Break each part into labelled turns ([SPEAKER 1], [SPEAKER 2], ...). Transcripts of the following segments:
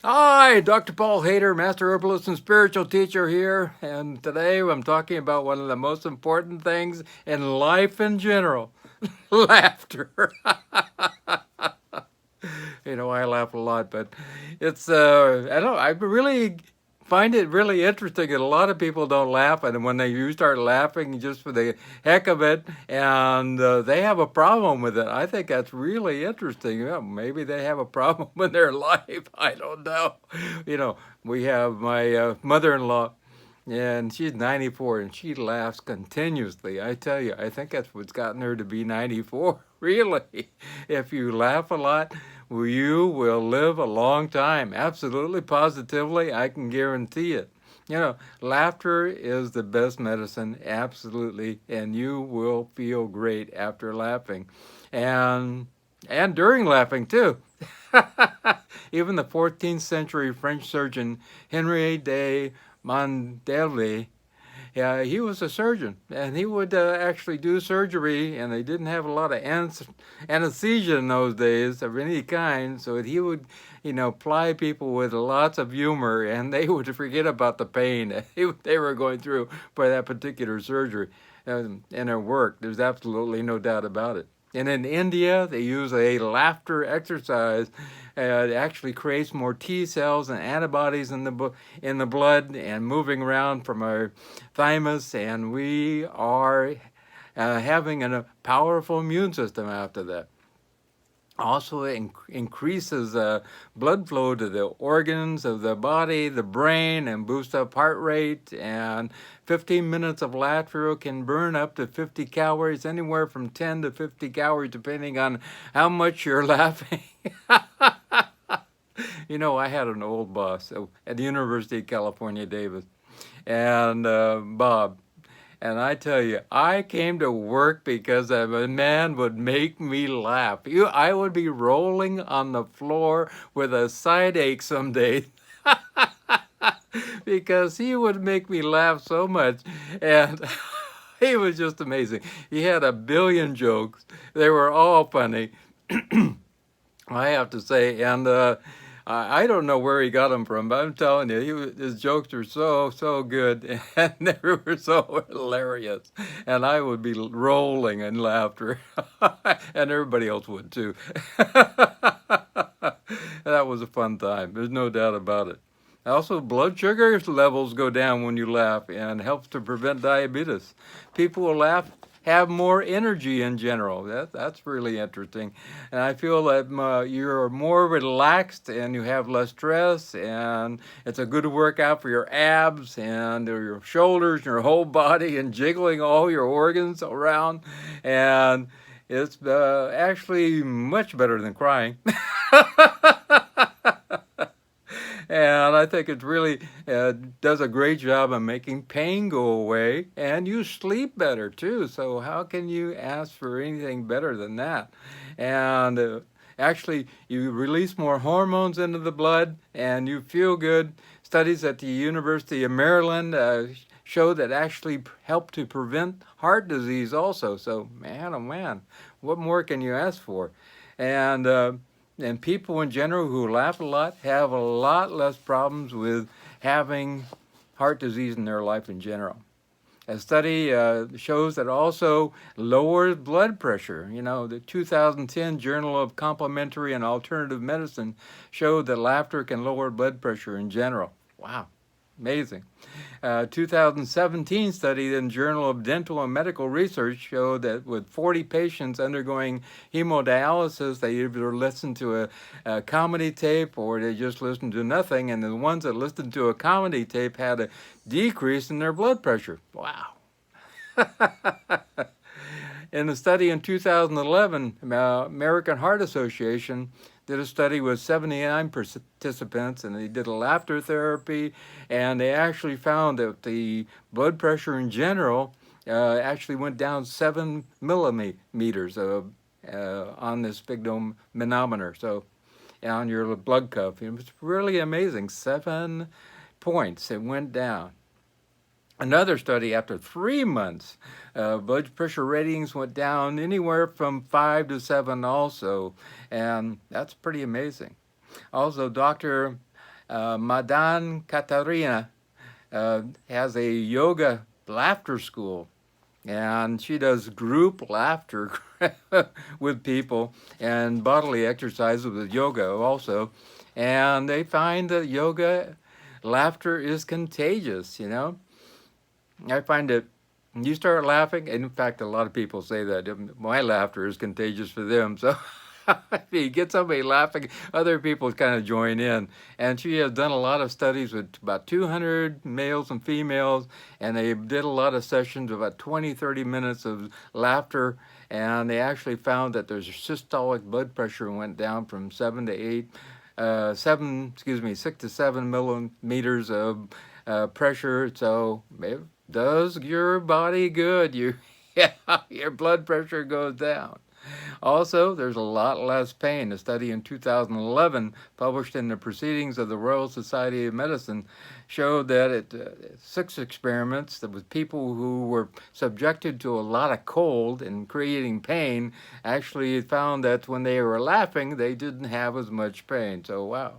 [SPEAKER 1] Hi, Dr. Paul Haider, Master Herbalist and Spiritual Teacher here, and today I'm talking about one of the most important things in life in general, laughter. I laugh a lot, but I don't, I really find it really interesting that a lot of people don't laugh, and when you start laughing just for the heck of it, and they have a problem with it. I think that's really interesting. Yeah, maybe they have a problem in their life. I don't know. You know, we have my mother-in-law. And she's 94 and she laughs continuously. I tell you, I think that's what's gotten her to be 94. Really. If you laugh a lot, you will live a long time. Absolutely, positively, I can guarantee it. Laughter is the best medicine, absolutely, and you will feel great after laughing. And during laughing too. Even the 14th century French surgeon Henri de Mandeville, yeah, he was a surgeon, and he would actually do surgery, and they didn't have a lot of anesthesia in those days of any kind, so he would, ply people with lots of humor, and they would forget about the pain that they were going through for that particular surgery in their work. There's absolutely no doubt about it. And in India, they use a laughter exercise. It actually creates more T cells and antibodies in the blood and moving around from our thymus, and we are having a powerful immune system after that. Also increases blood flow to the organs of the body, the brain, and boosts up heart rate. And 15 minutes of laughter can burn up to 50 calories, anywhere from 10 to 50 calories, depending on how much you're laughing. I had an old boss at the University of California, Davis, and Bob. And I tell you, I came to work because a man would make me laugh. I would be rolling on the floor with a side ache some days because he would make me laugh so much. And he was just amazing. He had a billion jokes. They were all funny, I have to say. And I don't know where he got them from, but I'm telling you, his jokes were so good, and they were so hilarious, and I would be rolling in laughter, and everybody else would too. That was a fun time. There's no doubt about it. Also, blood sugar levels go down when you laugh and helps to prevent diabetes. People who laugh have more energy in general. That's really interesting. And I feel that you're more relaxed and you have less stress, and it's a good workout for your abs and your shoulders and your whole body and jiggling all your organs around. And it's actually much better than crying. And I think it really does a great job of making pain go away, and you sleep better too. So how can you ask for anything better than that? And actually, you release more hormones into the blood, and you feel good. Studies at the University of Maryland show that actually help to prevent heart disease also. So man, oh man, what more can you ask for? And people in general who laugh a lot have a lot less problems with having heart disease in their life in general. A study shows that also lowers blood pressure. The 2010 Journal of Complementary and Alternative Medicine showed that laughter can lower blood pressure in general. Wow. Amazing. 2017 study in Journal of Dental and Medical Research showed that with 40 patients undergoing hemodialysis, they either listened to a comedy tape or they just listened to nothing. And the ones that listened to a comedy tape had a decrease in their blood pressure. Wow. In a study in 2011, American Heart Association did a study with 79 participants, and they did a laughter therapy, and they actually found that the blood pressure in general actually went down 7 millimeters on the sphygmomanometer, so on your blood cuff. It was really amazing. 7 points it went down. Another study, after 3 months, blood pressure ratings went down anywhere from 5 to 7 also, and that's pretty amazing. Also, Dr. Madan Katarina has a yoga laughter school, and she does group laughter with people and bodily exercises with yoga also. And they find that yoga laughter is contagious, you know. I find it, you start laughing, and in fact, a lot of people say that my laughter is contagious for them. So if you get somebody laughing, other people kind of join in. And she has done a lot of studies with about 200 males and females, and they did a lot of sessions, about 20, 30 minutes of laughter. And they actually found that their systolic blood pressure went down from 6 to 7 millimeters of pressure. So it does your body good. Yeah, your blood pressure goes down. Also, there's a lot less pain. A study in 2011, published in the Proceedings of the Royal Society of Medicine, showed that 6 experiments that with people who were subjected to a lot of cold and creating pain actually found that when they were laughing, they didn't have as much pain. So, wow.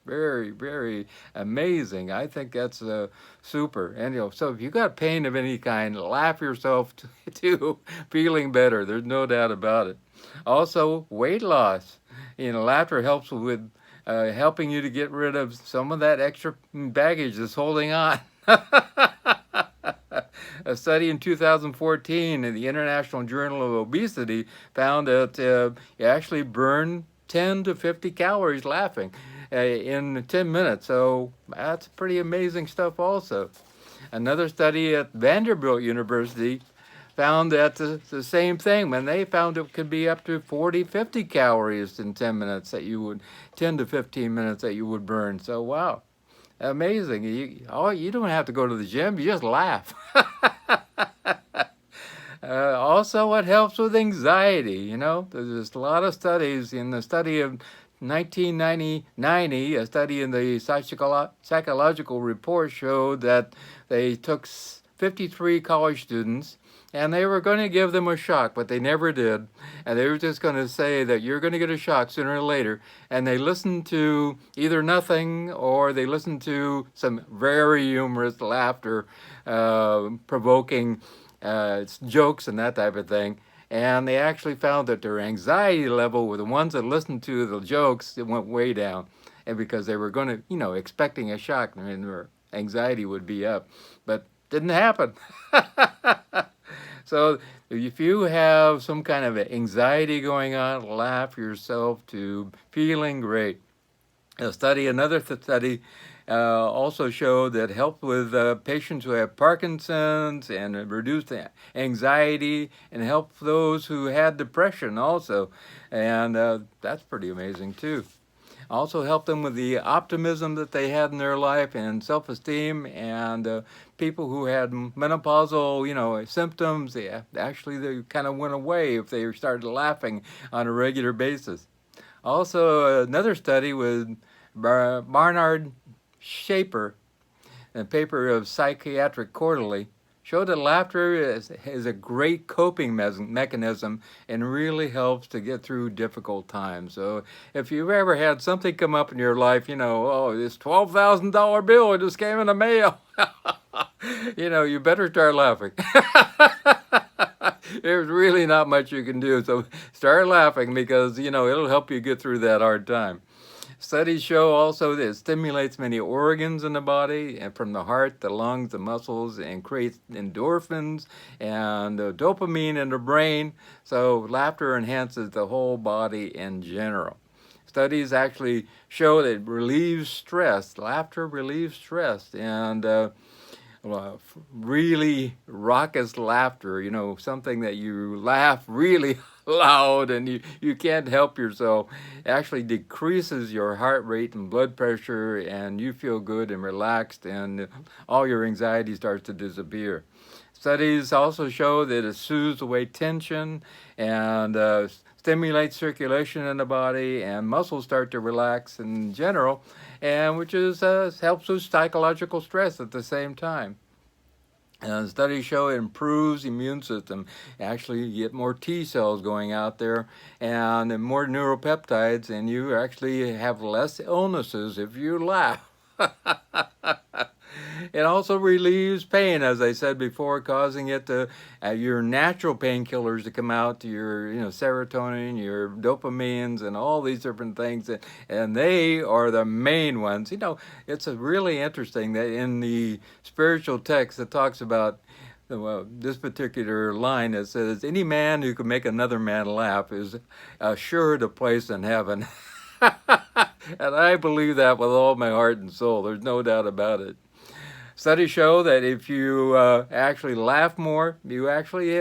[SPEAKER 1] Very, very amazing. I think that's super. And so if you got pain of any kind, laugh yourself to feeling better. There's no doubt about it. Also, weight loss. Laughter helps with helping you to get rid of some of that extra baggage that's holding on. A study in 2014 in the International Journal of Obesity found that you actually burn 10 to 50 calories laughing in 10 minutes. So that's pretty amazing stuff also. Another study at Vanderbilt University found that the same thing. When they found it could be up to 40, 50 calories in 10 minutes that you would, 10 to 15 minutes that you would burn. So wow, amazing. You don't have to go to the gym, you just laugh. Also, it helps with anxiety. There's a lot of studies. In the study of 1990, a study in the psychological report showed that they took 53 college students and they were going to give them a shock, but they never did. And they were just going to say that you're going to get a shock sooner or later. And they listened to either nothing or they listened to some very humorous laughter, provoking jokes and that type of thing. And they actually found that their anxiety level with the ones that listened to the jokes, it went way down. And because they were going to, expecting a shock, and their anxiety would be up. But didn't happen. So if you have some kind of anxiety going on, laugh yourself to feeling great. Another study also showed that helped with patients who have Parkinson's and reduced anxiety and helped those who had depression also. And that's pretty amazing too. Also helped them with the optimism that they had in their life and self-esteem. And people who had menopausal, symptoms, they kind of went away if they started laughing on a regular basis. Also, another study with Barnard Shaper, a paper of Psychiatric Quarterly, showed that laughter is a great coping mechanism and really helps to get through difficult times. So if you've ever had something come up in your life, this $12,000 bill just came in the mail, you better start laughing. There's really not much you can do. So start laughing because, it'll help you get through that hard time. Studies show also that it stimulates many organs in the body, and from the heart, the lungs, the muscles, and creates endorphins and dopamine in the brain. So laughter enhances the whole body in general. Studies actually show that it relieves stress. Laughter relieves stress, and really raucous laughter, something that you laugh really loud and you can't help yourself, actually decreases your heart rate and blood pressure, and you feel good and relaxed, and all your anxiety starts to disappear. Studies also show that it soothes away tension and stimulates circulation in the body, and muscles start to relax in general, and which helps with psychological stress at the same time. Studies show it improves immune system. Actually, you get more T cells going out there and more neuropeptides, and you actually have less illnesses if you laugh. It also relieves pain, as I said before, causing it to your natural painkillers to come out, your serotonin, your dopamines, and all these different things, and they are the main ones. It's a really interesting that in the spiritual text it talks about. Well, this particular line that says, "Any man who can make another man laugh is assured a place in heaven." And I believe that with all my heart and soul. There's no doubt about it. Studies show that if you actually laugh more, you actually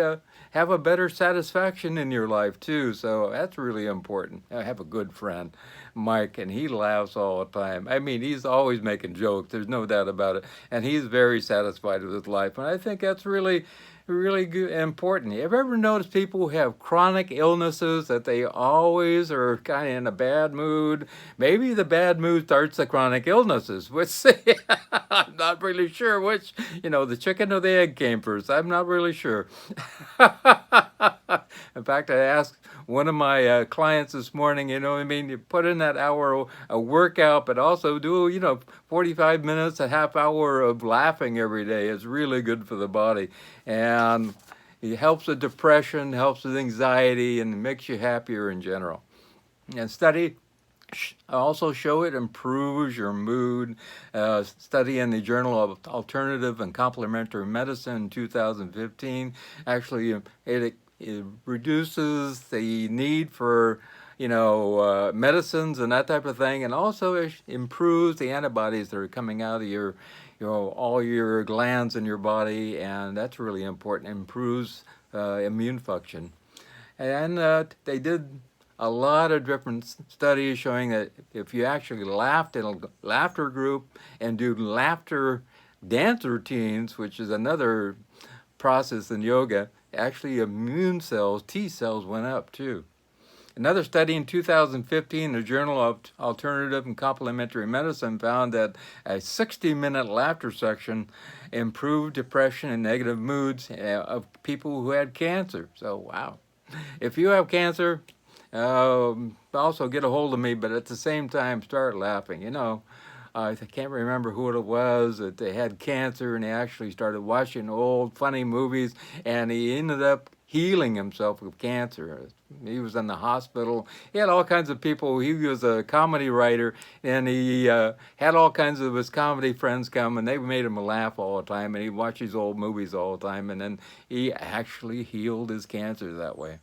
[SPEAKER 1] have a better satisfaction in your life too. So that's really important. I have a good friend, Mike, and he laughs all the time. I mean, he's always making jokes. There's no doubt about it. And he's very satisfied with his life. And I think that's really, really good, important. Have you ever noticed people who have chronic illnesses that they always are kind of in a bad mood? Maybe the bad mood starts the chronic illnesses, which I'm not really sure which, the chicken or the egg came first. I'm not really sure. In fact, I asked one of my clients this morning, you put in that hour a workout, but also do, 45 minutes, a half hour of laughing every day. It's really good for the body. And it helps with depression, helps with anxiety, and makes you happier in general. And study also show it improves your mood. Study in the Journal of Alternative and Complementary Medicine in 2015 actually it reduces the need for medicines and that type of thing, and also it improves the antibodies that are coming out of your all your glands in your body, and that's really important. It improves immune function. And they did a lot of different studies showing that if you actually laughed in a laughter group and do laughter dance routines, which is another process in yoga, actually immune cells, T cells, went up too. Another study in 2015, the Journal of Alternative and Complementary Medicine, found that a 60-minute laughter section improved depression and negative moods of people who had cancer. So, wow. If you have cancer, also get a hold of me, but at the same time, start laughing. I can't remember who it was that they had cancer, and they actually started watching old funny movies, and he ended up healing himself of cancer. He was in the hospital. He had all kinds of people. He was a comedy writer, and he had all kinds of his comedy friends come, and they made him laugh all the time, and he'd watch these old movies all the time, and then he actually healed his cancer that way.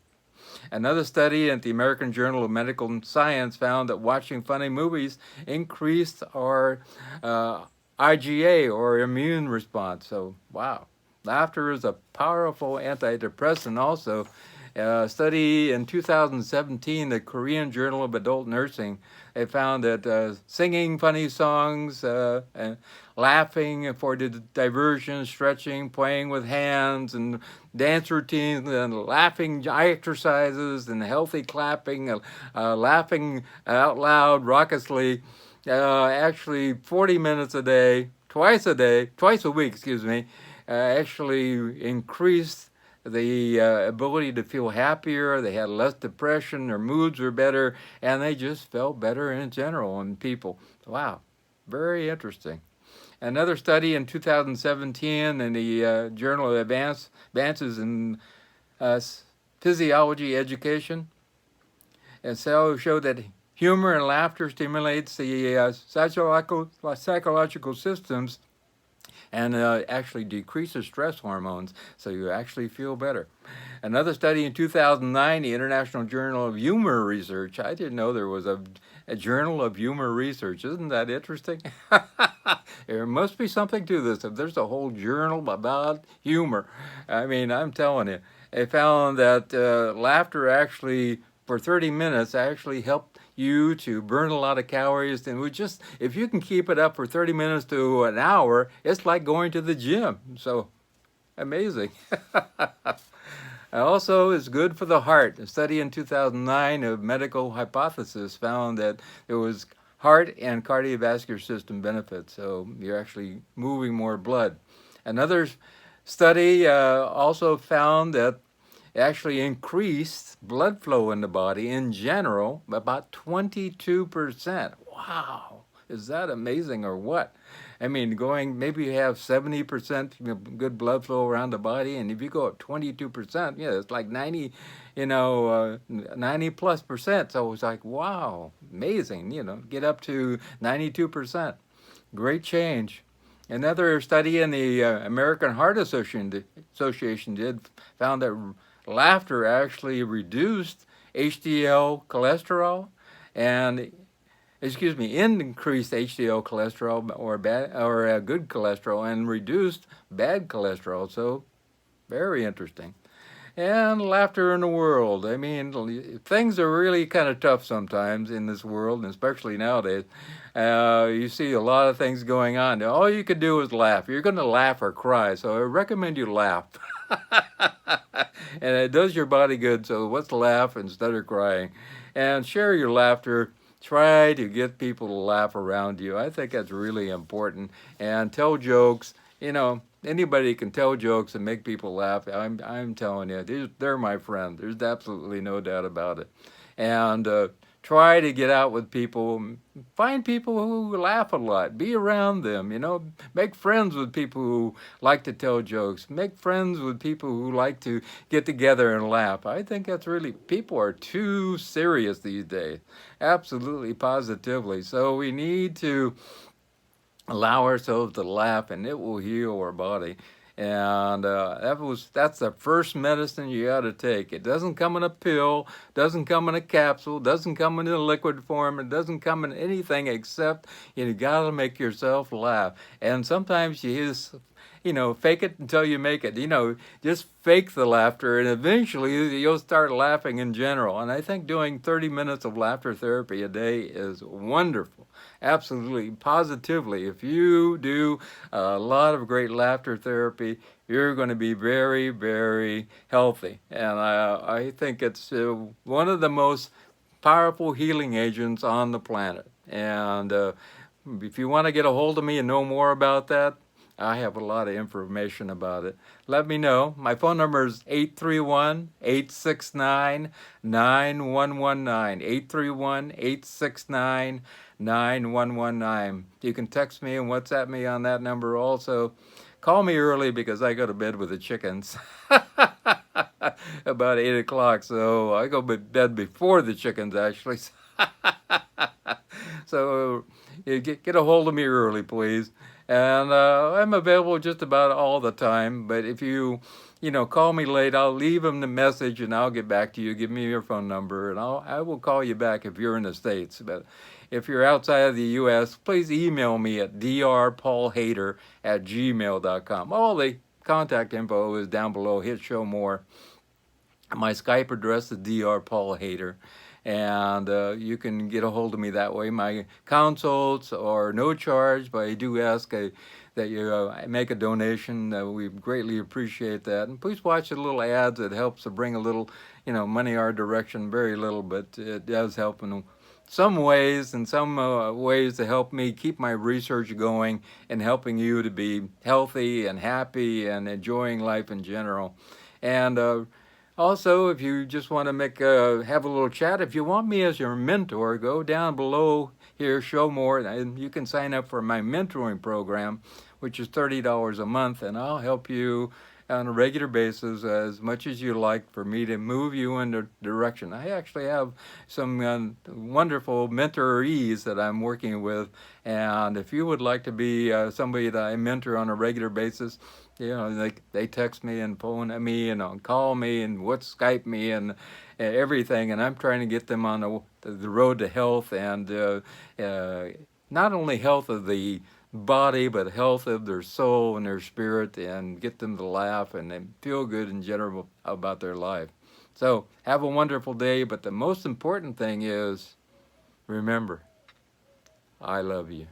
[SPEAKER 1] Another study at the American Journal of Medical Science found that watching funny movies increased our IgA, or immune response. So, wow. Laughter is a powerful antidepressant also. A study in 2017, the Korean Journal of Adult Nursing, they found that singing funny songs, and laughing for diversion, stretching, playing with hands, and dance routines, and laughing exercises, and healthy clapping, laughing out loud, raucously, actually 40 minutes a day, twice a week, actually increased the ability to feel happier. They had less depression, their moods were better, and they just felt better in general in people. Wow, very interesting. Another study in 2017 in the Journal of Advances in Physiology Education, and so showed that humor and laughter stimulates the psychological systems and actually decreases stress hormones, so you actually feel better. Another study in 2009, the International Journal of Humor Research. I didn't know there was a Journal of Humor Research. Isn't that interesting? There must be something to this. If there's a whole journal about humor, I mean, I'm telling you. They found that laughter actually, for 30 minutes, actually helped you to burn a lot of calories, and if you can keep it up for 30 minutes to an hour, it's like going to the gym. So amazing. Also, it's good for the heart. A study in 2009 of medical hypothesis found that there was heart and cardiovascular system benefits, so you're actually moving more blood. Another study also found that actually increased blood flow in the body in general by about 22%. Wow, Is that amazing or what? I mean, going, maybe you have 70% good blood flow around the body, and if you go up 22%, yeah, it's like 90, 90 plus percent. So it's like, wow, amazing, get up to 92%. Great change. Another study in the American Heart Association found that laughter actually reduced HDL cholesterol and increased HDL cholesterol or good cholesterol and reduced bad cholesterol. So very interesting. And laughter in the world. I mean, things are really kind of tough sometimes in this world, and especially nowadays. You see a lot of things going on. All you can do is laugh. You're going to laugh or cry, so I recommend you laugh. And it does your body good, so let's laugh instead of crying. And share your laughter. Try to get people to laugh around you. I think that's really important. And tell jokes. Anybody can tell jokes and make people laugh. I'm telling you, they're my friend. There's absolutely no doubt about it. And try to get out with people. Find people who laugh a lot. Be around them. Make friends with people who like to tell jokes. Make friends with people who like to get together and laugh. I think that's really, people are too serious these days. Absolutely, positively. So we need to allow ourselves to laugh, and it will heal our body. And that's the first medicine you got to take. It doesn't come in a pill, doesn't come in a capsule, doesn't come in a liquid form, it doesn't come in anything except you got to make yourself laugh. And sometimes you just fake it until you make it. Just fake the laughter, and eventually you'll start laughing in general. And I think doing 30 minutes of laughter therapy a day is wonderful. Absolutely, positively. If you do a lot of great laughter therapy, you're going to be very, very healthy. And I think it's one of the most powerful healing agents on the planet. And if you want to get a hold of me and know more about that, I have a lot of information about it. Let me know. My phone number is 831-869-9119. 831-869-9119. You can text me and WhatsApp me on that number also. Call me early because I go to bed with the chickens. About 8 o'clock, so I go to bed before the chickens, actually. So get a hold of me early, please. And I'm available just about all the time. But if you call me late, I'll leave them the message and I'll get back to you. Give me your phone number and I will call you back if you're in the States. But if you're outside of the U.S., please email me at drpaulhaider@gmail.com. All the contact info is down below. Hit show more. My Skype address is drpaulhaider. And you can get a hold of me that way. My consults are no charge, but I do ask that you make a donation. We greatly appreciate that. And please watch the little ads. It helps to bring a little, money our direction. Very little, but it does help in some ways, and some ways to help me keep my research going and helping you to be healthy and happy and enjoying life in general. And also, if you just want to have a little chat, if you want me as your mentor, go down below here, show more, and you can sign up for my mentoring program, which is $30 a month, and I'll help you on a regular basis as much as you like for me to move you in the direction. I actually have some wonderful mentorees that I'm working with, and if you would like to be somebody that I mentor on a regular basis, they text me and phone at me and call me and Skype me and everything, and I'm trying to get them on the road to health, and not only health of the body, but health of their soul and their spirit, and get them to laugh and feel good in general about their life. So have a wonderful day, but the most important thing is, remember, I love you.